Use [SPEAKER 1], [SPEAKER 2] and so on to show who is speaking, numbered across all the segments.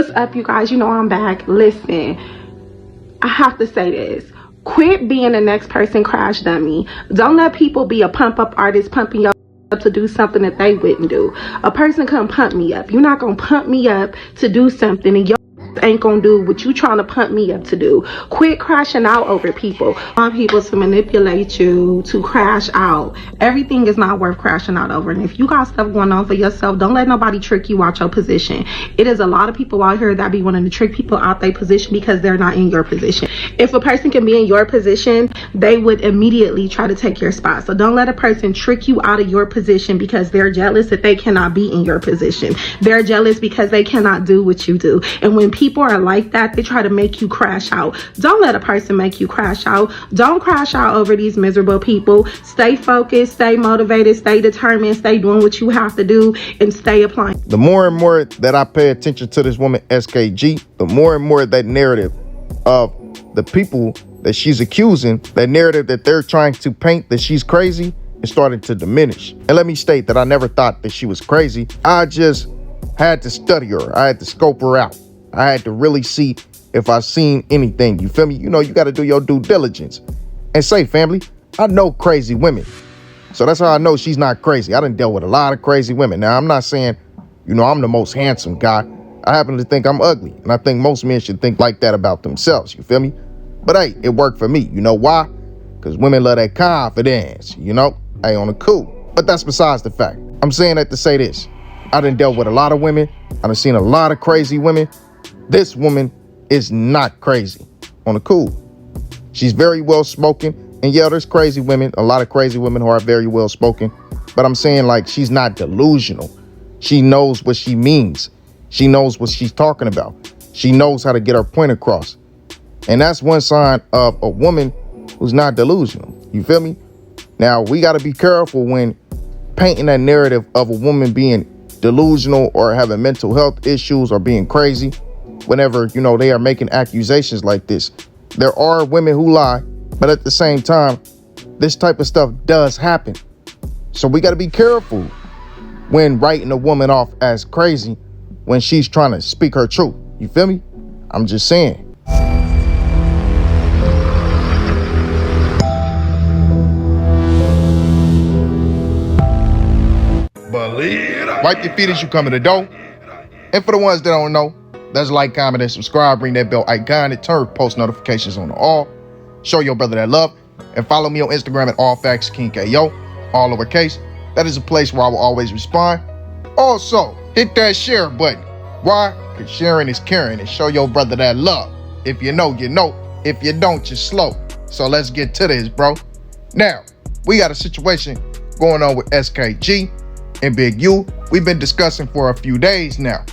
[SPEAKER 1] What's up, you guys? You know I'm back. Listen, I have to say this. Quit being the next person crash dummy. Don't let people be a pump up artist pumping you up to do something that they wouldn't do. A person couldn't pump me up. You're not gonna pump me up to do something and ain't gonna do what you trying to pump me up to do. Quit crashing out over people. Want people to manipulate you, to crash out. Everything is not worth crashing out over. And if you got stuff going on for yourself, don't let nobody trick you out your position. It is a lot of people out here that be wanting to trick people out their position because they're not in your position. If a person can be in your position, they would immediately try to take your spot. So don't let a person trick you out of your position because they're jealous that they cannot be in your position. They're jealous because they cannot do what you do. And when people are like that, they try to make you crash out. Don't let a person make you crash out. Don't crash out over these miserable people. Stay focused, stay motivated, stay determined, stay doing what you have to do, and stay applying.
[SPEAKER 2] The more and more that I pay attention to this woman, SKG, the more and more that narrative of the people that she's accusing, that narrative that they're trying to paint that she's crazy, is starting to diminish. And let me state that I never thought that she was crazy. I just had to study her. I had to scope her out. I had to really see if I seen anything. You feel me? You know, you got to do your due diligence. And say, family, I know crazy women. So that's how I know she's not crazy. I done dealt with a lot of crazy women. Now, I'm not saying, you know, I'm the most handsome guy. I happen to think I'm ugly. And I think most men should think like that about themselves. You feel me? But hey, it worked for me. You know why? Because women love that confidence, you know? Hey, on the cool. But that's besides the fact. I'm saying that to say this. I done dealt with a lot of women. I done seen a lot of crazy women. This woman is not crazy. On the cool. She's very well spoken. And yeah, there's crazy women, a lot of crazy women who are very well spoken. But I'm saying, like, she's not delusional. She knows what she means. She knows what she's talking about. She knows how to get her point across. And that's one sign of a woman who's not delusional. You feel me? Now, we got to be careful when painting that narrative of a woman being delusional or having mental health issues or being crazy. Whenever, you know, they are making accusations like this. There are women who lie, but at the same time, this type of stuff does happen. So we got to be careful when writing a woman off as crazy when she's trying to speak her truth. You feel me? I'm just saying. Wipe your feet as you come in the door. And for the ones that don't know, that's like, comment, and subscribe. Ring that bell icon and turn post notifications on to all. Show your brother that love. And follow me on Instagram at allfactsKingKO, all lowercase. That is a place where I will always respond. Also, hit that share button. Why? Because sharing is caring, and show your brother that love. If you know, you know. If you don't, you're slow. So let's get to this, bro. Now, we got a situation going on with SKG and Big U. We've been discussing for a few days now.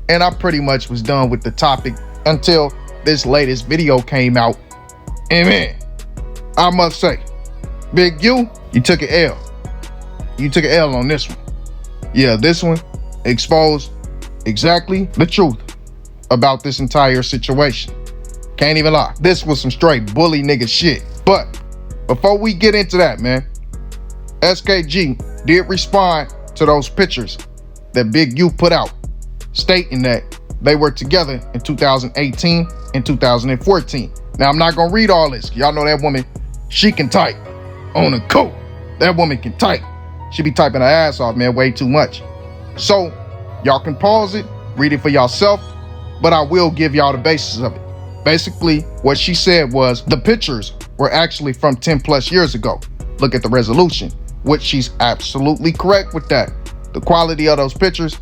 [SPEAKER 2] And I pretty much was done with the topic until this latest video came out. And man, I must say, Big U, you took an L. You took an L on this one. Yeah, this one exposed exactly the truth about this entire situation. Can't even lie. This was some straight bully nigga shit. But before we get into that, man, SKG did respond to those pictures that Big U put out, stating that they were together in 2018 and 2014. Now, I'm not gonna read all this. Y'all know that woman, she can type on a coat. That woman can type. She be typing her ass off, man, way too much. So, y'all can pause it, read it for yourself, but I will give y'all the basis of it. Basically, what she said was the pictures were actually from 10 plus years ago. Look at the resolution, which she's absolutely correct with that. The quality of those pictures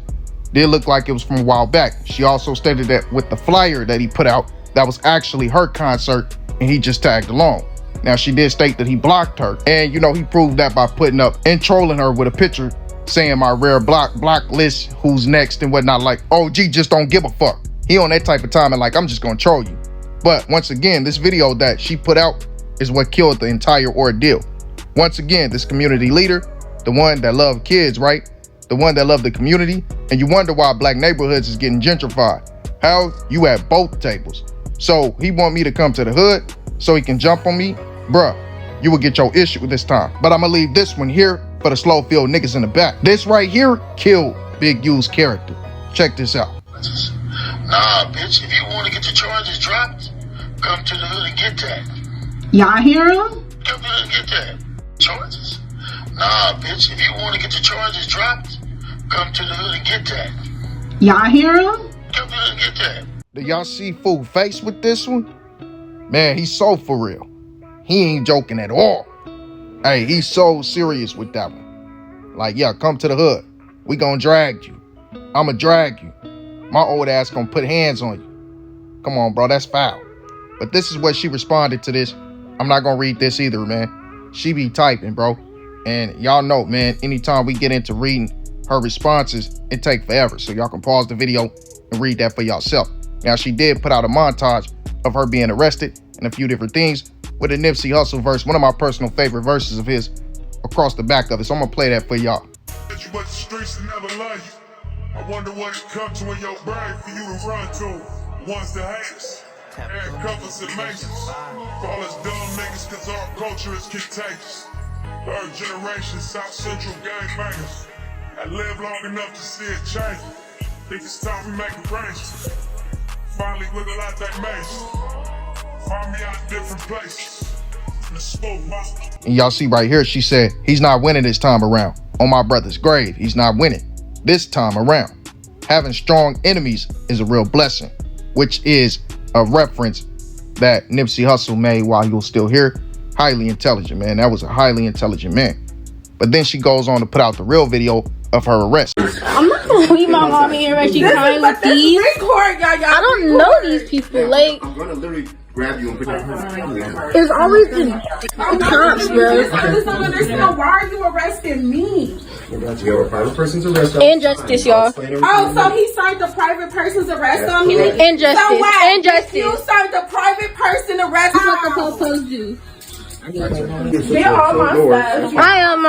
[SPEAKER 2] did look like it was from a while back. She also stated that with the flyer that he put out, that was actually her concert and he just tagged along. Now, she did state that he blocked her, and you know, he proved that by putting up and trolling her with a picture saying my rare block list, who's next and whatnot. Like, OG just don't give a fuck. He on that type of time and like, I'm just gonna troll you. But once again, this video that she put out is what killed the entire ordeal. Once again, this community leader, the one that loved kids, right? The one that loved the community, and you wonder why black neighborhoods is getting gentrified. How? You at both tables. So he want me to come to the hood so he can jump on me? Bruh, you will get your issue this time. But I'm gonna leave this one here for the slow field niggas in the back. This right here killed Big U's character. Check this out.
[SPEAKER 3] Now Nah, bitch, if you want to get your charges dropped, come to the hood and get that.
[SPEAKER 1] Y'all hear him?
[SPEAKER 3] Come to the hood and get that. Charges? Nah, bitch, if you want to get your charges dropped, come to the hood and get that.
[SPEAKER 1] Y'all hear him?
[SPEAKER 3] Come to the hood and get that.
[SPEAKER 2] Do y'all see Fool face with this one? Man, he's so for real. He ain't joking at all. Hey, he's so serious with that one. Like, yeah, come to the hood. We gonna drag you. I'ma drag you. My old ass gonna put hands on you. Come on, bro, that's foul. But this is what she responded to this. I'm not gonna read this either, man. She be typing, bro. And y'all know, man, anytime we get into reading her responses, it take forever. So y'all can pause the video and read that for yourself. Now, she did put out a montage of her being arrested and a few different things with a Nipsey Hussle verse, one of my personal favorite verses of his, across the back of it. So I'm gonna play that for y'all.
[SPEAKER 4] But the streets never love you. I wonder what it comes to in your brain for you to run to. Ones that hate us, and covers and masons. Call us dumb niggas cause our culture is contagious. Third generation South Central gangbangers. I lived long enough to see it change. Think it's time we make arrangements. Finally wiggle out that maze. Find me out different places.
[SPEAKER 2] And y'all see right here, she said, he's not winning this time around. On my brother's grave, he's not winning this time around. Having strong enemies is a real blessing, which is a reference that Nipsey Hussle made while he was still here. Highly intelligent, man. That was a highly intelligent man. But then she goes on to put out the real video of her arrest.
[SPEAKER 5] I'm not gonna leave my mom here and she crying with these. I don't know these people. Like,
[SPEAKER 6] I'm gonna literally grab you and put your
[SPEAKER 5] it's always the cops, bro.
[SPEAKER 1] I just don't understand. Why are you arresting me?
[SPEAKER 6] You're a private person's arrest.
[SPEAKER 5] Injustice, y'all.
[SPEAKER 1] Oh, so he served the private person's arrest on me?
[SPEAKER 5] Injustice.
[SPEAKER 1] So what?
[SPEAKER 5] Injustice.
[SPEAKER 1] You served the private person arrest.
[SPEAKER 5] That's what the po-pos do.
[SPEAKER 1] They're all my stuff.
[SPEAKER 5] I am,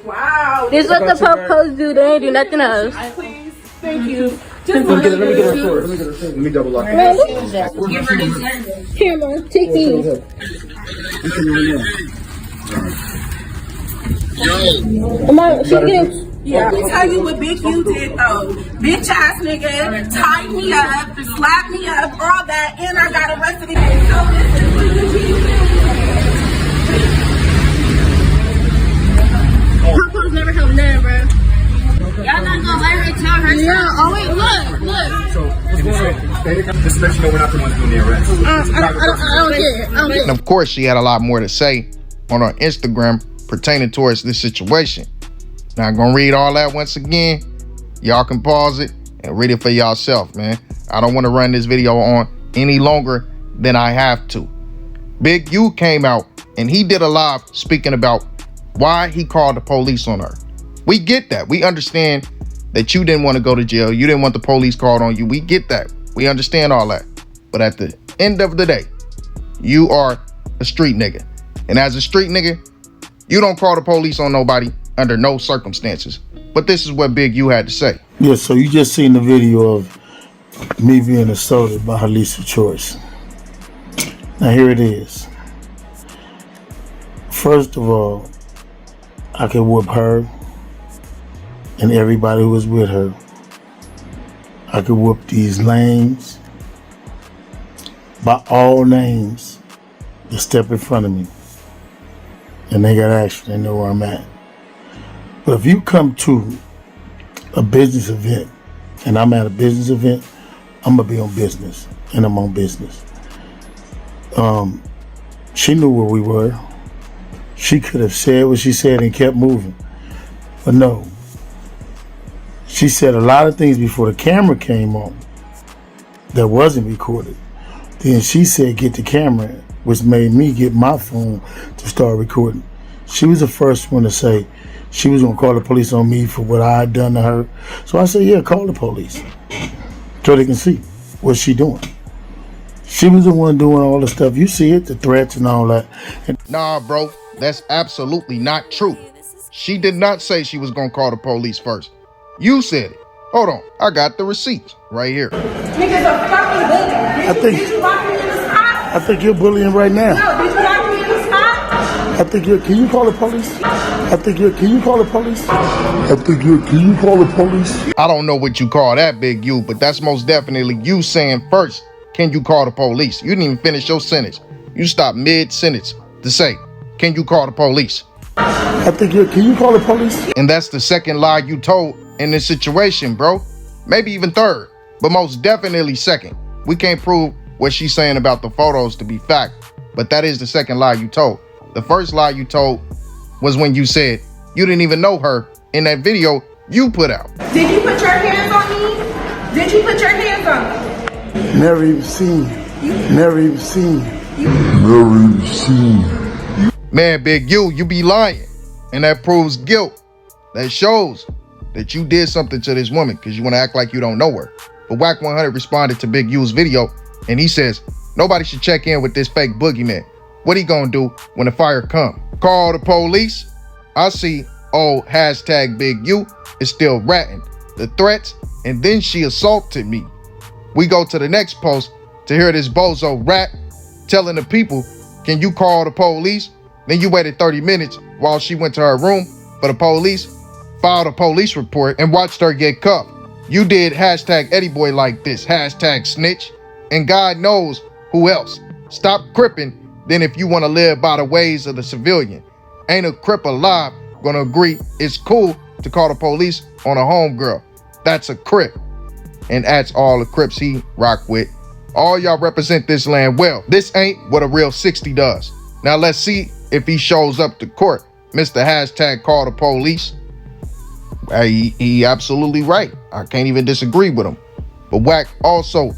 [SPEAKER 1] Wow.
[SPEAKER 5] this is what the po-pos do. They ain't do nothing else.
[SPEAKER 1] Please. Thank you. Just
[SPEAKER 6] Let me double lock it.
[SPEAKER 5] Man, look at that. Here, man, take these.
[SPEAKER 1] Yeah, let me tell you what Big U did though. Bitch ass nigga tied me up, slapped me up, all that, and I got arrested again.
[SPEAKER 5] Po-pos never help none, bro. Y'all not gonna let her tell her. Yeah, oh wait, look.
[SPEAKER 6] So, what's going on? Just let you know we're not the ones doing the arrest.
[SPEAKER 5] I don't care.
[SPEAKER 2] And of course, she had a lot more to say on her Instagram pertaining towards this situation. Not gonna read all that once again. Y'all can pause it and read it for yourself, man. I don't want to run this video on any longer than I have to. Big U came out and he did a live speaking about why he called the police on her. We get that. We understand that you didn't want to go to jail. You didn't want the police called on you. We get that. We understand all that. But at the end of the day, you are a street nigga. And as a street nigga, you don't call the police on nobody under no circumstances. But this is what Big U had to say.
[SPEAKER 7] Yeah, so you just seen the video of me being assaulted by her lease of choice. Now here it is. First of all, I could whoop her and everybody who was with her. I could whoop these lames by all names that step in front of me. And they got action, they know where I'm at. But if you come to a business event, and I'm at a business event, I'm gonna be on business, and I'm on business. She knew where we were. She could have said what she said and kept moving, but no. She said a lot of things before the camera came on that wasn't recorded. Then she said, get the camera, which made me get my phone to start recording. She was the first one to say she was gonna call the police on me for what I had done to her. So I said, yeah, call the police so they can see what she doing. She was the one doing all the stuff. You see it, the threats and all that.
[SPEAKER 2] Nah, bro, that's absolutely not true. She did not say she was gonna call the police first. You said it. Hold on, I got the receipts right here.
[SPEAKER 1] Niggas are fucking bullying. Did you lock me in the spot?
[SPEAKER 7] I think you're bullying right now.
[SPEAKER 1] No, did you lock me in the spot?
[SPEAKER 7] I think can you call the police? I I think can you call the police? Can you call the police?
[SPEAKER 2] I don't know what you call that, Big U, but that's most definitely you saying first, can you call the police? You didn't even finish your sentence. You stopped mid-sentence to say, can you call the police?
[SPEAKER 7] I think can you call the police?
[SPEAKER 2] And that's the second lie you told in this situation, bro. Maybe even third, but most definitely second. We can't prove what she's saying about the photos to be fact, but that is the second lie you told. The first lie you told was when you said you didn't even know her in that video you put out.
[SPEAKER 1] Did you put your hands on me? Did you put your hands on me?
[SPEAKER 7] Never even seen you. Never even seen you.
[SPEAKER 2] Man, Big U, you be lying. And that proves guilt. That shows that you did something to this woman because you want to act like you don't know her. But Wack100 responded to Big U's video and he says, nobody should check in with this fake boogeyman. What he gonna do when the fire come? Call the police? I see old hashtag Big U is still ratting the threats, and then she assaulted me. We go to the next post to hear this bozo rat telling the people, can you call the police? Then you waited 30 minutes while she went to her room for the police, filed a police report, and watched her get cuffed. You did hashtag Eddie Boy like this, hashtag snitch, and God knows who else. Stop cripping then if you want to live by the ways of the civilian. Ain't a crip alive gonna agree it's cool to call the police on a homegirl. That's a crip. And that's all the crips he rock with. All y'all represent this land well. This ain't what a real 60 does. Now let's see if he shows up to court. Mr. Hashtag call the police. He absolutely right. I can't even disagree with him. But Wack also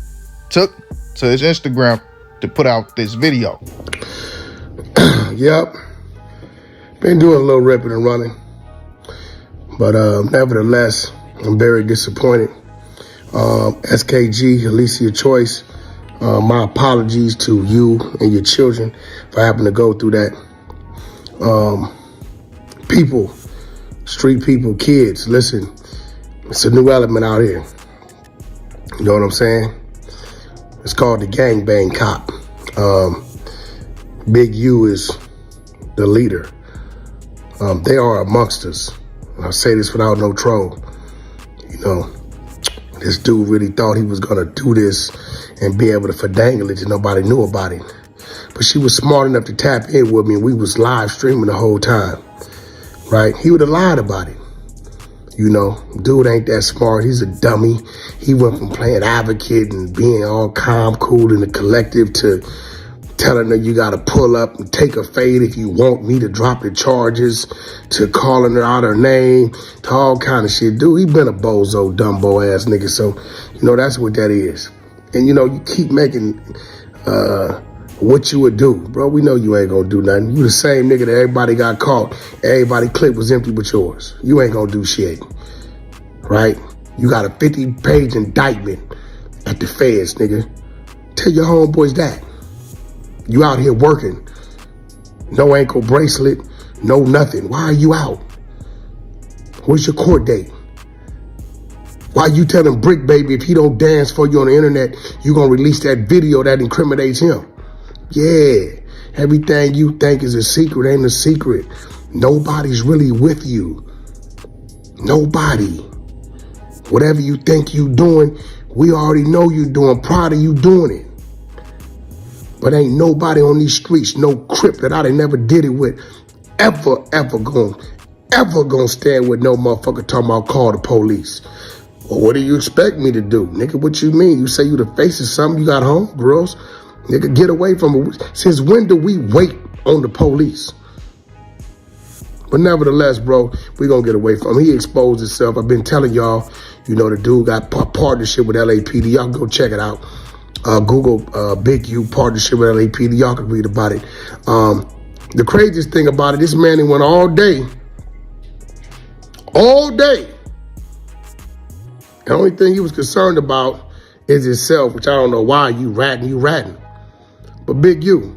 [SPEAKER 2] took to his Instagram to put out this video.
[SPEAKER 8] Yep. Been doing a little ripping and running. But nevertheless, I'm very disappointed. SKG, Alicia Choice, my apologies to you and your children for having to go through that. People, street people, kids, listen, it's a new element out here. You know what I'm saying? It's called the gangbang cop. Big U is the leader. They are amongst us. And I say this without no troll. You know, this dude really thought he was gonna do this and be able to finagle it and nobody knew about it. But she was smart enough to tap in with me and we was live streaming the whole time, right? He would have lied about it. You know, dude ain't that smart. He's a dummy. He went from playing advocate and being all calm, cool in the collective to telling her you gotta pull up and take a fade if you want me to drop the charges, to calling her out her name, to all kind of shit. Dude, he been a bozo, dumbo ass nigga. So, you know, that's what that is. And, you know, you keep making what you would do. Bro, we know you ain't gonna do nothing. You the same nigga that everybody got caught. Everybody clip was empty but yours. You ain't gonna do shit, right? You got a 50-page indictment at the feds, nigga. Tell your homeboys that. You out here working. No ankle bracelet, no nothing. Why are you out? Where's your court date? Why you telling Brick Baby if he don't dance for you on the internet, you gonna release that video that incriminates him? Yeah, everything you think is a secret ain't a secret. Nobody's really with you. Nobody. Whatever you think you doing, we already know you doing. Proud of you doing it. But ain't nobody on these streets, no crip that I done never did it with, ever gonna stand with no motherfucker talking about call the police. Well, what do you expect me to do? Nigga, what you mean? You say you the face of something, you got home, girls? Nigga, get away from it. Since when do we wait on the police? But nevertheless, bro, we gonna get away from him. He exposed himself. I've been telling y'all, you know, the dude got a partnership with LAPD. Y'all go check it out. Google Big U partnership with LAPD. Y'all can read about it. The craziest thing about it, this man, he went all day. The only thing he was concerned about is himself, which I don't know why. You ratting. But Big U,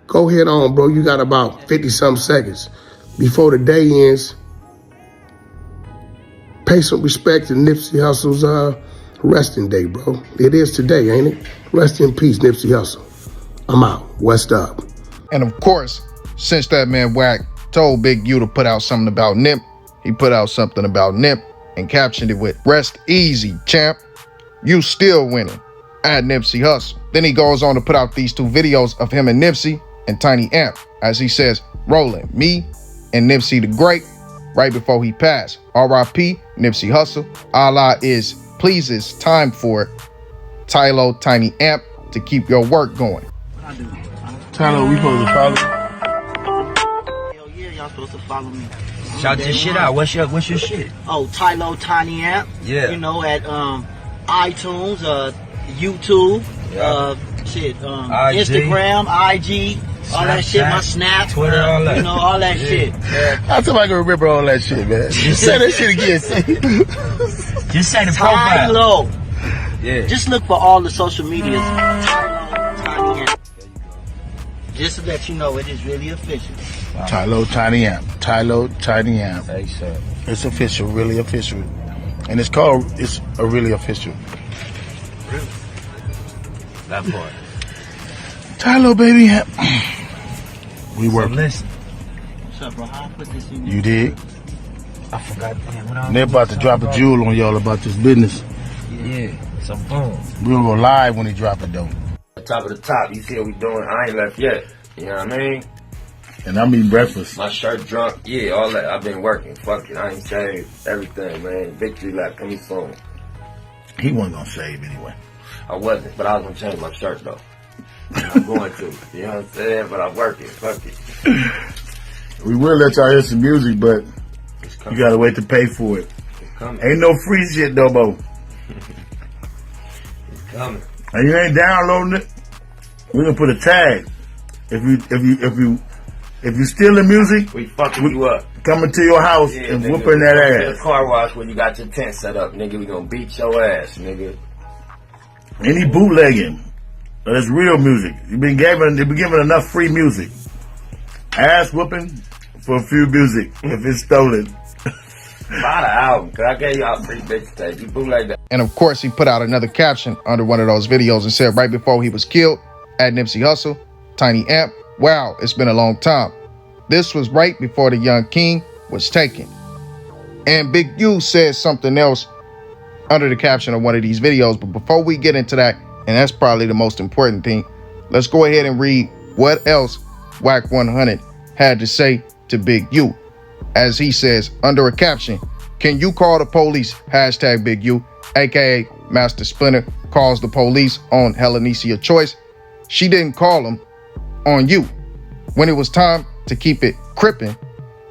[SPEAKER 8] go ahead on, bro. You got about 50-something seconds before the day ends. Pay some respect to Nipsey Hussle's resting day, bro. It is today, ain't it? Rest in peace, Nipsey Hussle. I'm out. West up.
[SPEAKER 2] And of course, since that man Wack told Big U to put out something about Nip. He put out something about Nip and captioned it with, "Rest easy, champ. You still winning. At Nipsey Hussle." Then he goes on to put out these 2 videos of him and Nipsey and Tiny Amp, as he says, "Rolling, me and Nipsey the Great," right before he passed. R.I.P. Nipsey Hussle. Allah is pleases, time for it. Tylo, Tiny Amp, to keep your work going.
[SPEAKER 7] Tyler, we supposed to follow you?
[SPEAKER 9] Hell yeah, y'all supposed to follow me.
[SPEAKER 10] Shout your shit out. What's your shit?
[SPEAKER 9] Oh, Tylo, Tiny Amp.
[SPEAKER 10] Yeah.
[SPEAKER 9] You know, at iTunes, YouTube, Instagram, IG, all that shit, my Snap,
[SPEAKER 10] Twitter, all that.
[SPEAKER 9] You know, all that shit.
[SPEAKER 7] How somebody can remember all that shit, man? Just say that shit again.
[SPEAKER 10] Just say the profile.
[SPEAKER 9] Tylo.
[SPEAKER 10] Yeah.
[SPEAKER 9] Just look for all the social medias. Tylo, Tiny Amp. Just to let you know, it is really official.
[SPEAKER 7] Tylo, Tiny Amp. Tylo, Tiny Amp.
[SPEAKER 10] Hey, sir.
[SPEAKER 7] It's official, really official. And it's a really official.
[SPEAKER 10] Really? That part.
[SPEAKER 7] Tylo, baby. We
[SPEAKER 10] So
[SPEAKER 7] work.
[SPEAKER 10] listen.
[SPEAKER 9] What's up, bro? How I put this in?
[SPEAKER 7] You dig?
[SPEAKER 10] I forgot.
[SPEAKER 7] They're about to drop a jewel on y'all about this business.
[SPEAKER 10] Yeah. So boom.
[SPEAKER 7] We're gonna go live when they drop it though.
[SPEAKER 10] Top of the top. You see what we doing? I ain't left yet. You know what I mean?
[SPEAKER 7] And I'm eating breakfast.
[SPEAKER 10] My shirt drunk. Yeah, all that. I've been working. Fuck it. I ain't saved. Everything, man. Victory lap coming soon.
[SPEAKER 7] He wasn't gonna save anyway.
[SPEAKER 10] I wasn't, but I was gonna change my shirt though. I'm going to. You know what I'm saying? But I'm working. Fuck it.
[SPEAKER 7] We will let y'all hear some music, but you gotta wait to pay for it.
[SPEAKER 10] It's coming.
[SPEAKER 7] Ain't no free shit no more.
[SPEAKER 10] It's coming.
[SPEAKER 7] And you ain't downloading it, we're gonna put a tag. If you steal the music,
[SPEAKER 10] We fucking you up.
[SPEAKER 7] coming to your house and
[SPEAKER 10] nigga,
[SPEAKER 7] whooping that
[SPEAKER 10] we
[SPEAKER 7] ass.
[SPEAKER 10] the car wash when you got your tent set up, nigga. We gonna beat your ass, nigga.
[SPEAKER 7] Any bootlegging, that's real music. They've been given enough free music. Ass whooping for a few music if it's stolen.
[SPEAKER 10] Buy the album, cause I gave y'all free bitch tape. You bootleg that.
[SPEAKER 2] And of course, he put out another caption under one of those videos and said right before he was killed, at Nipsey Hussle, Tiny Amp, "Wow, it's been a long time." This was right before the young king was taken. And Big U said something else under the caption of one of these videos. But before we get into that, and that's probably the most important thing, let's go ahead and read what else Wack100 had to say to Big U. As he says under a caption, "Can you call the police? Hashtag Big U, aka Master Splinter, calls the police on Helenesia Choice. She didn't call them on you. When it was time to keep it crippin',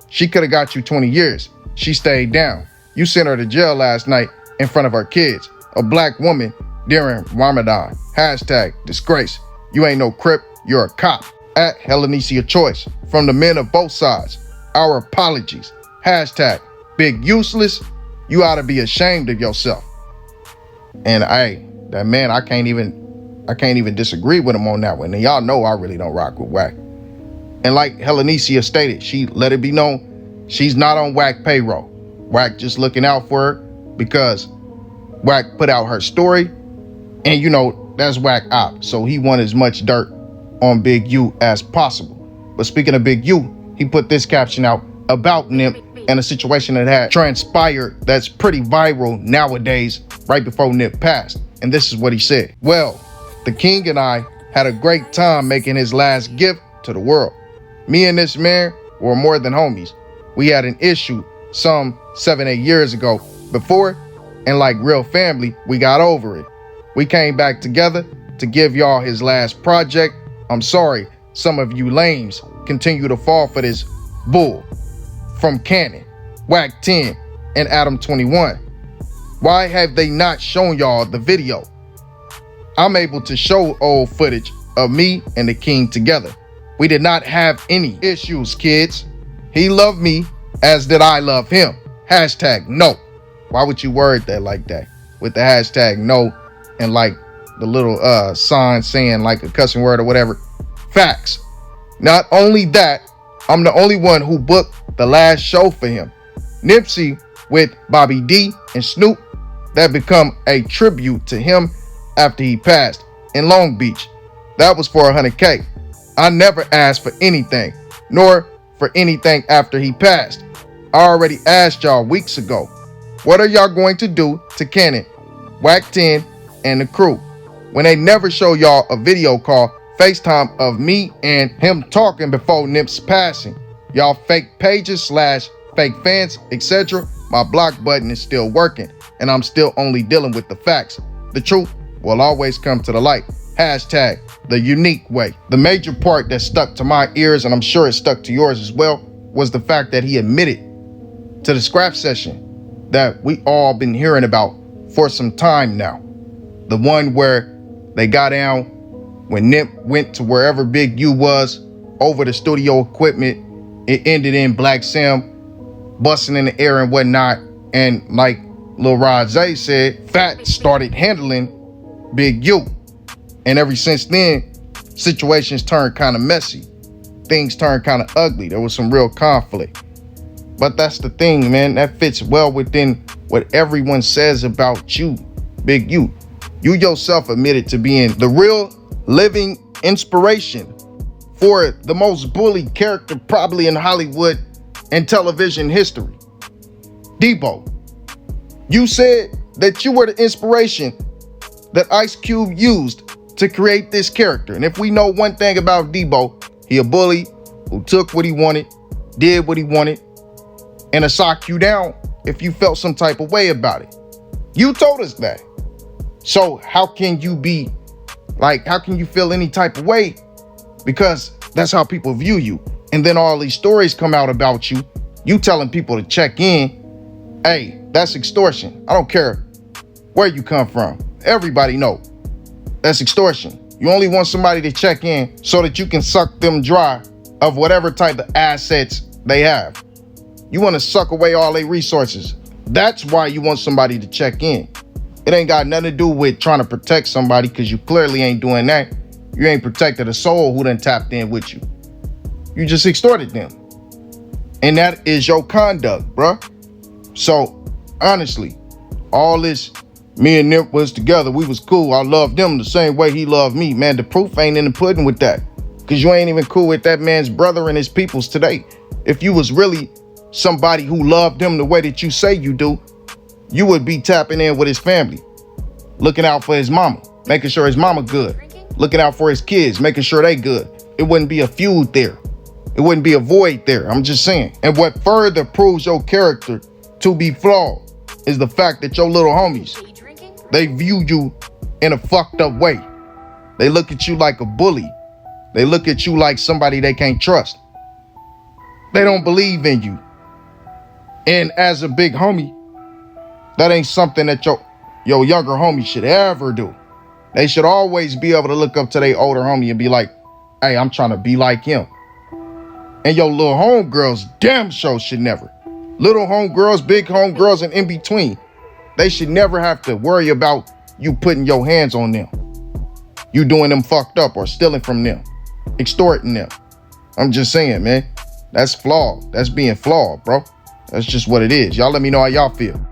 [SPEAKER 2] she could have got you 20 years. She stayed down. You sent her to jail last night in front of her kids. A black woman during Ramadan. Hashtag disgrace. You ain't no crip, you're a cop. At Helenesia Choice, from the men of both sides, our apologies. Hashtag big useless. You ought to be ashamed of yourself." And that man, I can't even disagree with him on that one. And y'all know I really don't rock with Wack. And like Helenesia stated, she let it be known she's not on Wack payroll. Wack just looking out for her because Wack put out her story, and you know that's Wack op, so he want as much dirt on Big U as possible. But speaking of Big U, he put this caption out about Nip and a situation that had transpired that's pretty viral nowadays right before Nip passed. And this is what he said. "Well, the king and I had a great time making his last gift to the world. Me and this man were more than homies. We had an issue some 7-8 years ago before, and like real family, we got over it. We came back together to give y'all his last project. I'm sorry, some of you lames continue to fall for this bull. From Cannon, Wack 10, and Adam 21. Why have they not shown y'all the video? I'm able to show old footage of me and the king together. We did not have any issues, kids. He loved me as did I love him. Hashtag no." Why would you word that like that? With the hashtag no and like the little sign saying like a cussing word or whatever. Facts. Not only that, I'm the only one who booked the last show for him. Nipsey with Bobby D and Snoop, that become a tribute to him after he passed in Long Beach. That was for $100K. I never asked for anything, nor for anything after he passed. I already asked y'all weeks ago, what are y'all going to do to Cannon, Wack100, and the crew when they never show y'all a video call, FaceTime of me and him talking before Nip's passing? Y'all fake pages / fake fans, etc. My block button is still working, and I'm still only dealing with the facts. The truth will always come to the light. Hashtag the unique way. The major part that stuck to my ears, and I'm sure it stuck to yours as well, was the fact that he admitted to the scrap session that we all been hearing about for some time now. The one where they got down when Nip went to wherever Big U was over the studio equipment. It ended in Black Sam busting in the air and whatnot. And like Lil Rajay said, Fat started handling Big U. And ever since then, situations turned kind of messy. Things turned kind of ugly. There was some real conflict. But that's the thing, man. That fits well within what everyone says about you, Big U. You yourself admitted to being the real living inspiration for the most bullied character probably in Hollywood and television history. Debo, you said that you were the inspiration that Ice Cube used to create this character. And if we know one thing about Debo, he a bully who took what he wanted, did what he wanted, and to sock you down if you felt some type of way about it. You told us that. So how can you feel any type of way? Because that's how people view you. And then all these stories come out about you. You telling people to check in. Hey, that's extortion. I don't care where you come from. Everybody know that's extortion. You only want somebody to check in so that you can suck them dry of whatever type of assets they have. You want to suck away all their resources. That's why you want somebody to check in. It ain't got nothing to do with trying to protect somebody, because you clearly ain't doing that. You ain't protected a soul who done tapped in with you. You just extorted them. And that is your conduct, bruh. So, honestly, all this, me and Nip was together, we was cool. I loved him the same way he loved me. Man, the proof ain't in the pudding with that. Because you ain't even cool with that man's brother and his peoples today. If you was really somebody who loved him the way that you say you do, you would be tapping in with his family, looking out for his mama, making sure his mama good, looking out for his kids, making sure they good. It wouldn't be a feud there. It wouldn't be a void there. I'm just saying. And what further proves your character to be flawed is the fact that your little homies, they view you in a fucked up way. They look at you like a bully. They look at you like somebody they can't trust. They don't believe in you. And as a big homie, that ain't something that your younger homie should ever do. They should always be able to look up to their older homie and be like, hey, I'm trying to be like him. And your little homegirls damn sure should never. Little homegirls, big homegirls, and in between, they should never have to worry about you putting your hands on them. You doing them fucked up or stealing from them, extorting them. I'm just saying, man, that's flawed. That's being flawed, bro. That's just what it is. Y'all let me know how y'all feel.